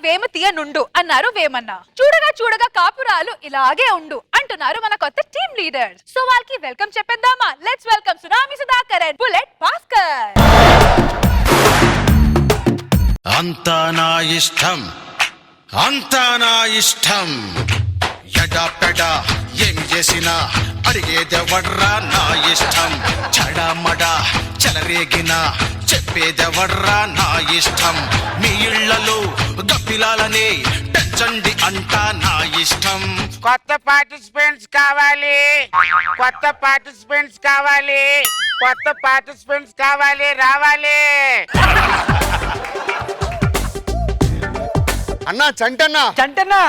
వేమ తీయనుండు అన్నారు వేమన్న. చూడగా చూడగా కాపురాలు ఇలాగే ఉండు అంటున్నారు మన కొత్త టీమ్ లీడర్. సో వాళ్ళకి వెల్కమ్ చెప్పేద్దామా? Let's welcome Tsunami Sudhakar and Bullet Bhaskar. అంతా నా ఇష్టం, అంతా నా ఇష్టం, ఎడా పెడా ఏం చేసినా అడిగేదెవడ్రా నా ఇష్టం, చడమడా చెలరేగిన చెప్పేదెవడ్రా నా ఇష్టం, మీ ఇళ్లలో గప్పిలాలనే పెంచండి అంటా నా ఇష్టం. కొత్త పార్టిసిపెంట్స్ కావాలి, కొత్త పార్టిసిపెంట్స్ కావాలి, కొత్త పార్టిసిపెంట్స్ కావాలి, రావాలి. అన్నా చంటన్నా, చంటన్నా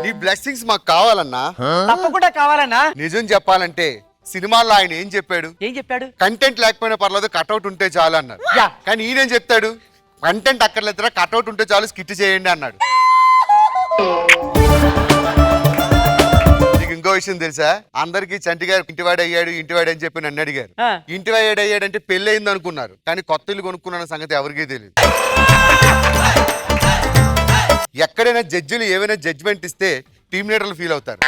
నీ బ్లెస్సింగ్స్ మాకు కావాలన్నా. తప్పకుండా కావాలన్నా. నిజం చెప్పాలంటే సినిమాల్లో ఆయన ఏం చెప్పాడు? ఏం చెప్పాడు? కంటెంట్ లేకపోయినా పర్లేదు, కట్అవుట్ ఉంటే చాలు అన్నాడు. యా. కానీ ఈయనేం చెప్తాడు? కంటెంట్ అక్కర్లేదురా, కట్అవుట్ ఉంటే చాలు, స్కిట్ చేయండి అన్నాడు. నీకు ఇంకో విషయం తెలుసా? అందరికి చంటి గారు ఇంటివాడు అయ్యాడు, ఇంటివాడు అని చెప్పి నన్ను అడిగారు. ఇంటివాడు అయ్యాడంటే పెళ్లి అయింది అనుకున్నారు, కానీ కొత్త ఇల్లు కొనుక్కున్న సంగతి ఎవరికీ తెలియదు. ఎక్కడైనా జడ్జిలు ఏమైనా జడ్జిమెంట్ ఇస్తే టీమ్ లీడర్లు ఫీల్ అవుతారు.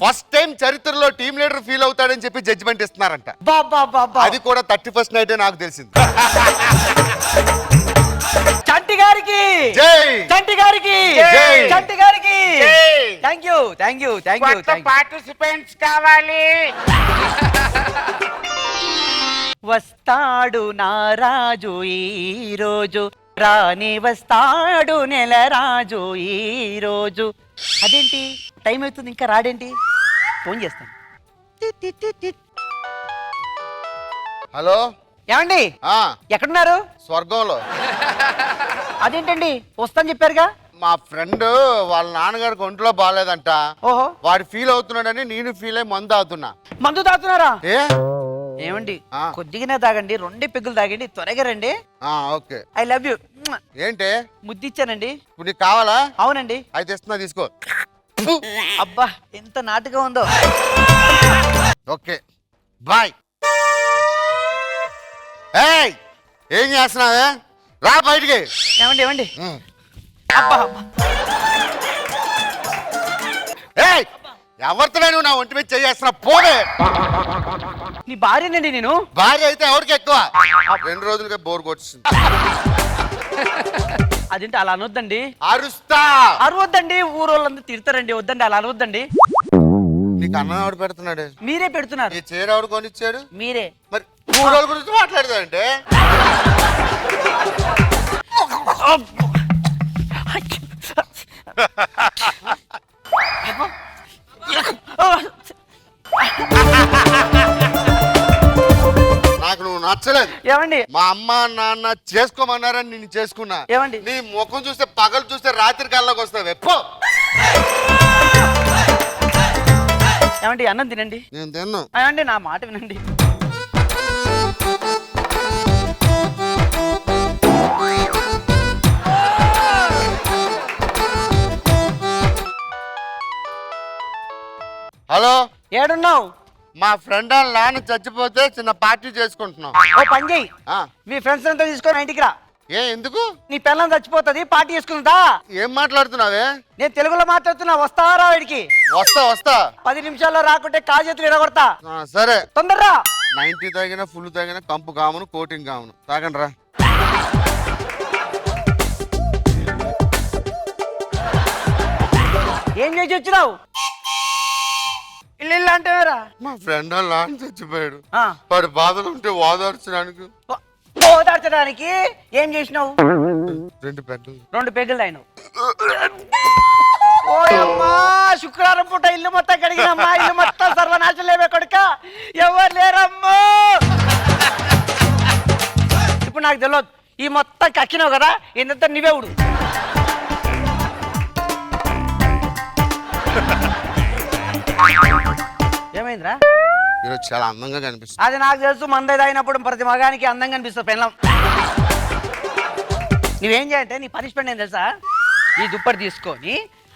ఫస్ట్ టైం చరిత్రలో టీమ్ లీడర్ ఫీల్ అవుతాడని చెప్పి జడ్జిమెంట్ ఇస్తున్నారంట. అది కూడా 31st నైటే నాకు తెలిసింది. చంటి గారికి జై, చంటి గారికి జై, చంటి గారికి జై. Thank you thank you thank you కొత్త పార్టిసిపెంట్స్ కావాలి. వస్తాడు నారాజు ఈ రోజు, రాని వస్తాడు నెల రాజు ఈ రోజు. అదేంటి టైం అవుతుంది ఇంకా రాడేంటి? ఫోన్ చేస్తాను. హలో ఏమండి, ఆ ఎక్కడున్నారు? స్వర్గంలో. అదేంటండి వస్తాను చెప్పారుగా? మా ఫ్రెండ్ వాళ్ళ నాన్నగారికి ఒంట్లో బాగాలేదంట. ఓహో, వాడు ఫీల్ అవుతున్నాడని నేను ఫీల్ అయ్యి మందు అవుతున్నా. మందు తాగుతున్నారా? ఏ ఏమండి ఆ. కొద్దిగానే తాగండి, 2 పెగ్గులు తాగండి, త్వరగా రండి. ఓకే. I love you. ఏంటి ముద్దిచ్చానండి. ఇప్పుడు నీకు కావాలా? అవునండి. అయితే ఇస్తున్నా, తీసుకో. అబ్బా ఎంత నాటుగా ఉందో. Okay bye. ఏయ్ ఏం చేస్తున్నావే? రా బయటికి. ఏమండి ఏమండి ఉమ్. అబ్బా అబ్బా. ఏయ్ ఎవరితో నువ్వు నా ఒంటి మీద చేస్తున్నా? పోవే. నీ భార్యనండి నేను. భార్య అయితే ఎవరికి ఎక్కువ? 2 రోజులుగా బోర్ కొట్టింది. అదేంటి అలా అనొద్దండి. అరుస్తా. అరవద్దండి, ఊరోళ్ళందరూ తిడతారండి. వద్దండి, అలా అనొద్దండి. నీకు అన్నం ఎవడు పెడుతున్నాడు? మీరే పెడుతున్నారు. ఈ చీర ఎవడు కొనిచ్చాడు? మీరే. మరి 3 రోజుల గురించి మాట్లాడదామంటే నాకు నువ్వు నచ్చలేదు. ఏమండి మా అమ్మ నాన్న చేసుకోమన్నారని నిన్ను చేసుకున్నా. ఏమండి? నీ ముఖం చూస్తే పగలు చూస్తే రాత్రి కల్లోకి వస్తావు. ఎప్పో ఏమండి అన్నం తినండి. నేను తిన్నా. ఏమండి నా మాట వినండి. హలో, ఏడున్నావు? మా ఫ్రెండ్ వాళ్ళ నాన్న చచ్చిపోతే చిన్న పార్టీ చేసుకుంటున్నాం. ఓ పని చెయ్యి, ఆ, మీ ఫ్రెండ్స్ అంతా తీసుకొని నా ఇంటికి రా. ఎందుకు? నీ పిల్లం చచ్చిపోతుంది, పార్టీ చేసుకుందా? ఏం మాట్లాడుతున్నావే? నేను తెలుగులో మాట్లాడుతున్నా. వస్తారా వీడికి? వస్తా వస్తా. 10 నిమిషాల్లో రాకుంటే కాజెత్తులు ఎరగొడతా. సరే. తొందరరా. 90 తాగిన ఫుల్ తాగిన కంపు కామును కోటింగ్ కామును తాగండి రా. ఏం చేసి వచ్చినావు? ఇల్లు అంటేరా? మా ఫ్రెండ్ వాళ్ళ నాన్న చచ్చిపోయాడు. ఆ. వాడి బాధలు ఉంటే ఓదార్చడానికి ఓదార్చడానికి ఏం చేసినావు? 2 పెద్దలు. 2 పెగ్గులు అయినావు. ఓయమ్మా, శుక్రవారం పూట ఇల్లు మొత్తం కడిగినమ్మా. ఇల్లు మొత్తం సర్వనాశలేమే కొడుక, ఎవరు లేరమ్మో. ఇప్పుడు నాకు తెలియదు, ఈ మొత్తం కక్కినావు కదా, ఇంత నువ్వే ఉడు. ఏమైందిరా? ఈరోజు చాలా అందంగా కనిపిస్తుంది. అది నాకు తెలుసు. మంద తాగినప్పుడు ప్రతి మగానికి అందంగా అనిపిస్తుంది పెళ్ళం. నువ్వేం చేయాలంటే నీ పనిష్మెంట్ ఏం తెలుసా? ఈ దుప్పటి తీసుకొని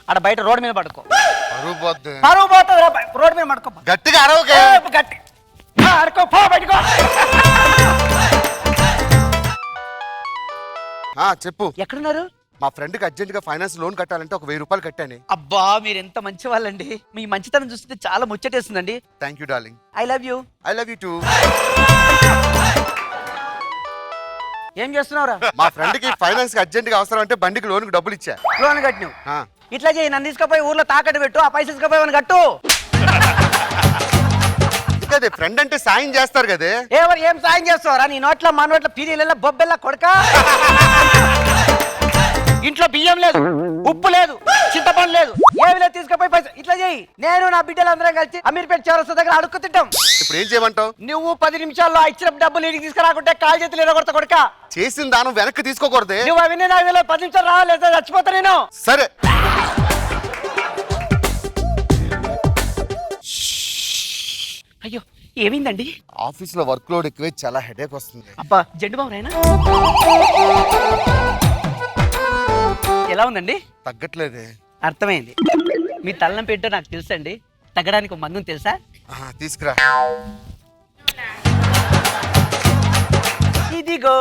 అక్కడ బయట రోడ్డు మీద పడుకో. పరువు పోద్ది. పరువు పోతుంది, రోడ్డు మీద పడుకో. గట్టిగా అరవకే. గట్టి అడుకో, పో బయటకో. చెప్పు. ఎక్కడున్నారు? మా ఫ్రెండ్కి అర్జెంట్గా ఫైనాన్స్ లోన్ కట్టాలంటే ఒక 1000 రూపాయలు కట్టాను. అబ్బా మీరు ఎంత మంచి వాళ్ళండి. మీ మంచితనం చూస్తుంటే చాలా ముచ్చటేస్తుందండి. Thank you darling. I love you. I love you too. ఏం చేస్తున్నావురా? మా ఫ్రెండ్కి ఫైనాన్స్ కి అర్జెంట్గా అవసరం అంటే బండికి లోన్కి డబ్బులు ఇచ్చా. లోన్ కట్టినావు. ఆ, ఇట్లా చేయి, నన్ను తీసుకుపోయి ఊర్లో తాకట్టు పెట్టు, ఆ పైసలు తీసుకుపోయి వాడిని కట్టు. అదే ఫ్రెండ్ అంటే సాయం చేస్తారు కదే. ఎవరు ఏం సాయం చేస్తావరా? నీ నోట్ల మా నోట్ల పీరీల బొబ్బెల్లా కొడక. ఇంట్లో బియ్యం లేదు, ఉప్పు లేదు, చింతపండు లేదు, ఏమి లేదు, తీసుకుపోయి పైసలు. ఇట్లా చేయి, నేను నా బిడ్డలందరం కలిసి అమీర్పేట చౌరస్తా దగ్గర అడుక్కు తింటాం. ఇప్పుడు ఏం చేయమంటావు? నువ్వు 10 నిమిషాల్లో ఇచ్చిన డబ్బులు ఇంటికి తీసుకురాకుంటే కాలు చేతులు ఎరగొడతా కొడక. చేసిన దానం వెనక్కి తీసుకోకూడదే. నువ్వు అవన్నీ నాకు 10 నిమిషాలు రావాలేదు, చచ్చిపోతా నేను. సరే. అయ్యో ఏమైందండి? ఆఫీస్ లో వర్క్ లోడ్ ఎక్కువై చాలా హెడేక్ వస్తుంది. అబ్బా జెండు బాబునైనా ఎలా ఉందండి? తగ్గట్లేదే. అర్థమైంది. మీ తలనం పెట్టో నాకు తెలుసండి. తగ్గడానికి ఒక మందుని తెలుసా? తీసుకురా. ఇదిగో.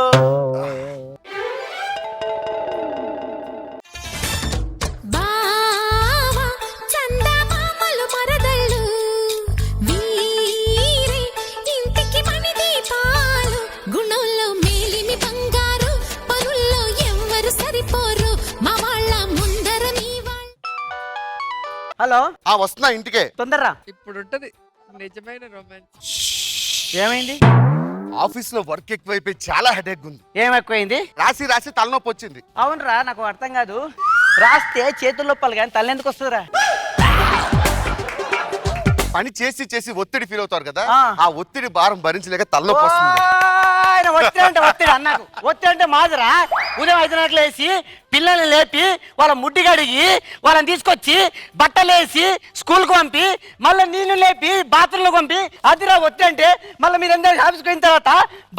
హలో, వస్తున్నా ఇంటికే. తొందరరా. ఇప్పుడు ఉంటది నిజమైన రొమాన్స్. ఏమైంది? ఆఫీస్ లో వర్క్ ఎక్కువైపోయి చాలా హెడేక్ ఉంది. ఏం ఎక్కువైంది? రాసి రాసి తలనొప్పి వచ్చింది. అవునరా, నాకు అర్థం కాదు. రాస్తే చేతుల్లో నొప్పాలి కానీ తలెందుకు వస్తుందిరా? పని చేసి చేసి ఒత్తిడి ఫీల్ అవుతారు కదా, ఆ. ఆ ఒత్తిడి భారం భరించలేక తలనొప్పి వస్తుంది. ఆయన ఒత్తిడి అంటే ఒత్తిడి అన్నాకు. ఒత్తిడి అంటే మాదిరా. ఉదయం 5 గంటలకు లేచి పిల్లల్ని లేపి వాళ్ళ ముడ్డి కడిగి వాళ్ళని తీసుకొచ్చి బట్టలు వేసి స్కూల్కి పంపి మళ్ళీ నీళ్లు లేపి బాత్రూంలో పంపి అదిరా ఒత్తిడి అంటే. మళ్ళీ మీరందరూ ఆఫీస్కి పోయిన తర్వాత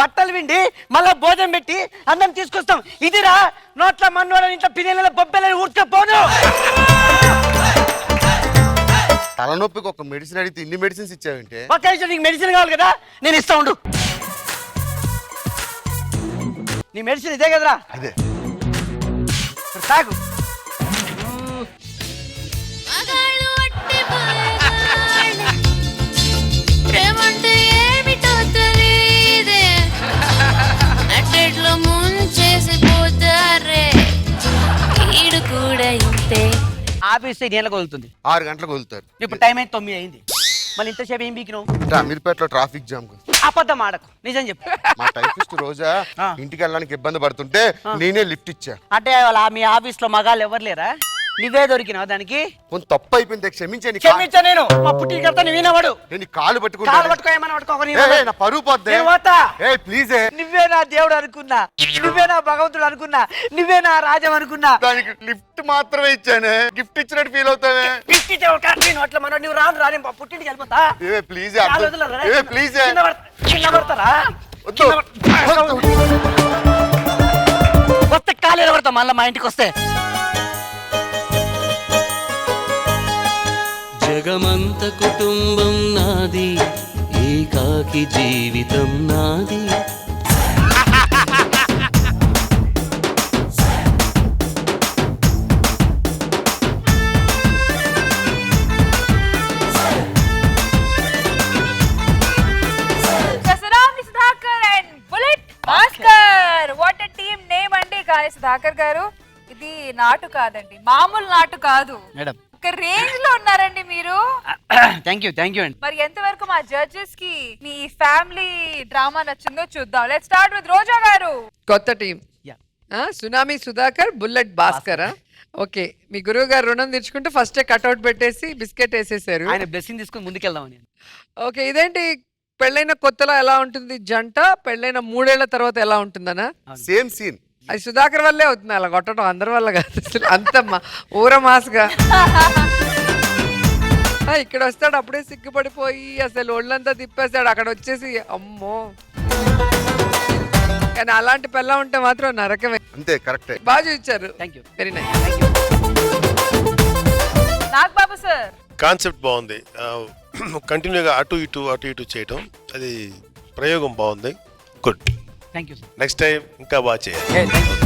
బట్టలు విండి మళ్ళీ భోజనం పెట్టి అందరం తీసుకొస్తాం. ఇదిరా నోట్ల మన్నోళ్ళ ఇంట్లో పిల్లల బొబ్బెలని ఊడ్చుకపోను. తలనొప్పికి ఒక మెడిసిన్ అడిగితే ఇన్ని మెడిసిన్స్ ఇచ్చావంటే. ఒక్క నిమిషం, నీకు మెడిసిన్ కావాలి కదా, నేను ఇస్తా ఉండు. నీ మెడిసిన్ ఇదే కదరా? అదే. తాగు. ప్రేమంటే ఏమిటో తెలియదే, నట్టెట్లో ముంచేసి పోతారే, ఈడు కూడా ఇంతే. ఆఫీస్ నీళ్ళకి వదులుతుంది. 6 గంటలకు వదులుతారు. ఇప్పుడు టైం అయితే 9 అయింది. మళ్ళీ ఇంతసేపు ఏం బీకినావు? అమీర్పేటలో ట్రాఫిక్ జామ్. అబద్ధం ఆడకు, నిజం చెప్పు. మా టైపిస్ట్ రోజా ఆ. ఇంటికి వెళ్ళడానికి ఇబ్బంది పడుతుంటే నేనే లిఫ్ట్ ఇచ్చా. అంటే వాళ్ళ మీ ఆఫీస్ లో మగాళ్ళు ఎవరు లేరా? నువ్వే దొరికినావు దానికి? కొంత తప్పు అయిపోయింది, క్షమించండి. క్షమించా నేను. మా పుట్టి కర్త వినవాడు. నేను కాలు పట్టుకుంటా. కాలు పట్టుకో, ఏమన్నా పట్టుకో. నా పరువు పోద్దే. ప్లీజ్. నువ్వే నా దేవుడు అనుకున్నా, నువ్వే నా భగవంతుడు అనుకున్నా, నువ్వే నా రాజం అనుకున్నా. దానికి లిఫ్ట్ మాత్రమే ఇచ్చానే, గిఫ్ట్ ఇచ్చినట్టు ఫీల్ అవుతావే. అట్లా మన నువ్వు రాను రాని పుట్టింటికి వెళ్ళిపోతా. Please please. కింద పడతారా? వస్తే కాలు ఎరగొడతా మళ్ళీ మా ఇంటికి వస్తే. జగమంత కుటుంబం నాది, ఏకాకి జీవితం నాది. సుధాకర్ గారు, ఇది నాటు కాదండి, మామూలు నాటు కాదు. మేడం ఒక రేంజ్ లో ఉన్నారండి మీరు. థ్యాంక్ యూ అండి. మరి ఎంతవరకు మా జడ్జెస్ కి మీ ఫ్యామిలీ డ్రామా నచ్చిందో చూద్దాం. Let's start with Roja garu. కొత్త team. Tsunami Sudhakar, Bullet Bhaskar. Okay, మీ గురువు గారు రుణం తీర్చుకుంటే ఫస్టే కట్అవుట్ పెట్టేసి బిస్కెట్ వేసేసారు. ఆయన బ్లెస్సింగ్ తీసుకుని ముందుకెళ్దామని. ఓకే, ఇదేంటి పెళ్ళైన కొత్తలో ఎలా ఉంటుంది జంట, పెళ్ళైన 3 ఏళ్ల తర్వాత ఎలా ఉంటుందనా? Same scene. అది సుధాకర్ వల్లే అవుతుంది అలా కొట్టడం, అందరి వల్ల కాదు. అంతమ్మా ఊర మాస్గా ఇక్కడ వస్తాడు, అప్పుడే సిగ్గుపడిపోయి అసలు ఒళ్ళంతా తిప్పేస్తాడు. అక్కడ వచ్చేసి అమ్మో. కానీ అలాంటి పిల్ల ఉంటే మాత్రం నరకమే. అంతే, కరెక్టే. బాగా చూపించారు. Thank you. Very nice. Nagababu sir, concept బాగుంది. కంటిన్యూగా అటు ఇటు చేయటం, అది ప్రయోగం బాగుంది. Good. Thank you sir. Next time ఇంకా బాగా చేయాలి. Thank you.